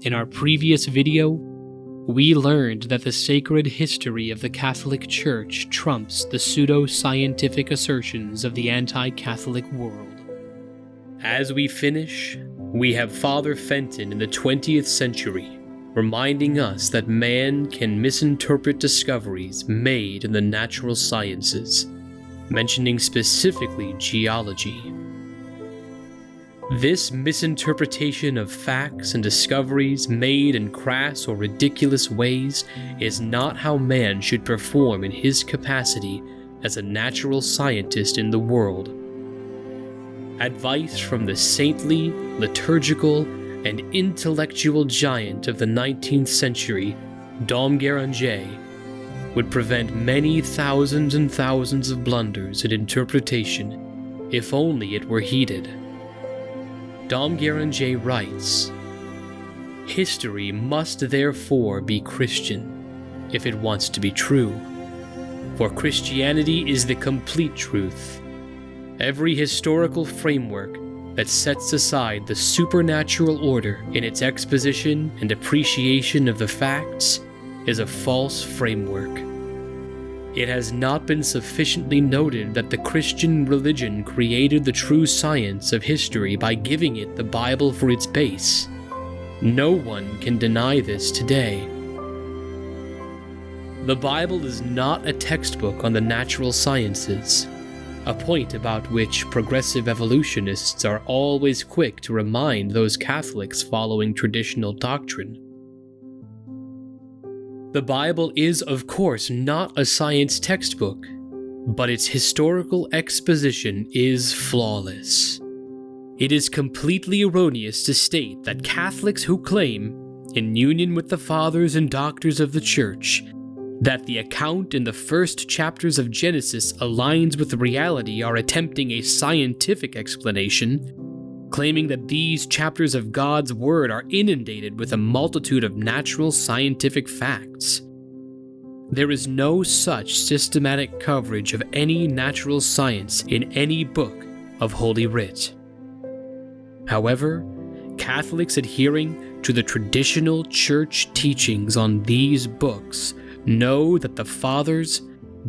In our previous video, we learned that the sacred history of the Catholic Church trumps the pseudo-scientific assertions of the anti-Catholic world. As we finish, we have Father Fenton in the 20th century, reminding us that man can misinterpret discoveries made in the natural sciences, mentioning specifically geology. This misinterpretation of facts and discoveries made in crass or ridiculous ways is not how man should perform in his capacity as a natural scientist in the world. Advice from the saintly, liturgical, and intellectual giant of the 19th century, Dom Guéranger, would prevent many thousands and thousands of blunders in interpretation, if only it were heeded. Dom Guéranger writes, "History must therefore be Christian, if it wants to be true, for Christianity is the complete truth. Every historical framework that sets aside the supernatural order in its exposition and appreciation of the facts is a false framework. It has not been sufficiently noted that the Christian religion created the true science of history by giving it the Bible for its base. No one can deny this today. The Bible is not a textbook on the natural sciences, a point about which progressive evolutionists are always quick to remind those Catholics following traditional doctrine. The Bible is, of course, not a science textbook, but its historical exposition is flawless. It is completely erroneous to state that Catholics who claim, in union with the fathers and doctors of the Church, that the account in the first chapters of Genesis aligns with reality are attempting a scientific explanation, claiming that these chapters of God's Word are inundated with a multitude of natural scientific facts. There is no such systematic coverage of any natural science in any book of Holy Writ. However, Catholics adhering to the traditional Church teachings on these books know that the Fathers,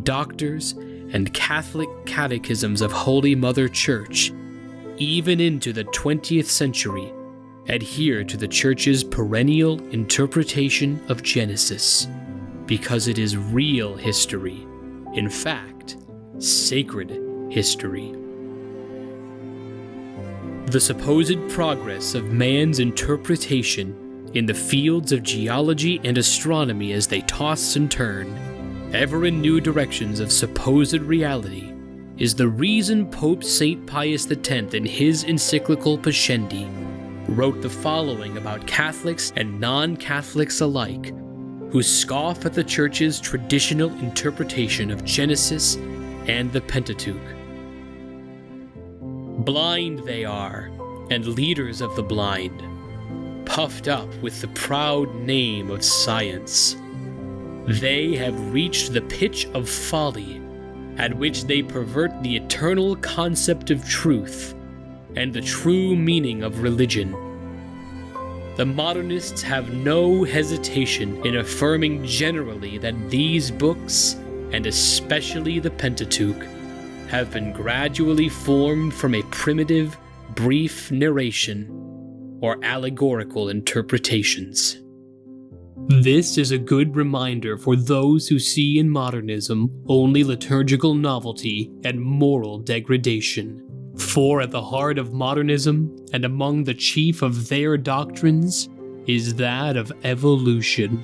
Doctors, and Catholic catechisms of Holy Mother Church, even into the 20th century, adhere to the Church's perennial interpretation of Genesis, because it is real history, in fact, sacred history. The supposed progress of man's interpretation in the fields of geology and astronomy as they toss and turn, ever in new directions of supposed reality, is the reason Pope St. Pius X in his encyclical Pascendi wrote the following about Catholics and non-Catholics alike who scoff at the Church's traditional interpretation of Genesis and the Pentateuch. Blind they are, and leaders of the blind, puffed up with the proud name of science. They have reached the pitch of folly at which they pervert the eternal concept of truth and the true meaning of religion. The modernists have no hesitation in affirming generally that these books, and especially the Pentateuch, have been gradually formed from a primitive, brief narration or allegorical interpretations. This is a good reminder for those who see in modernism only liturgical novelty and moral degradation. For at the heart of modernism, and among the chief of their doctrines, is that of evolution.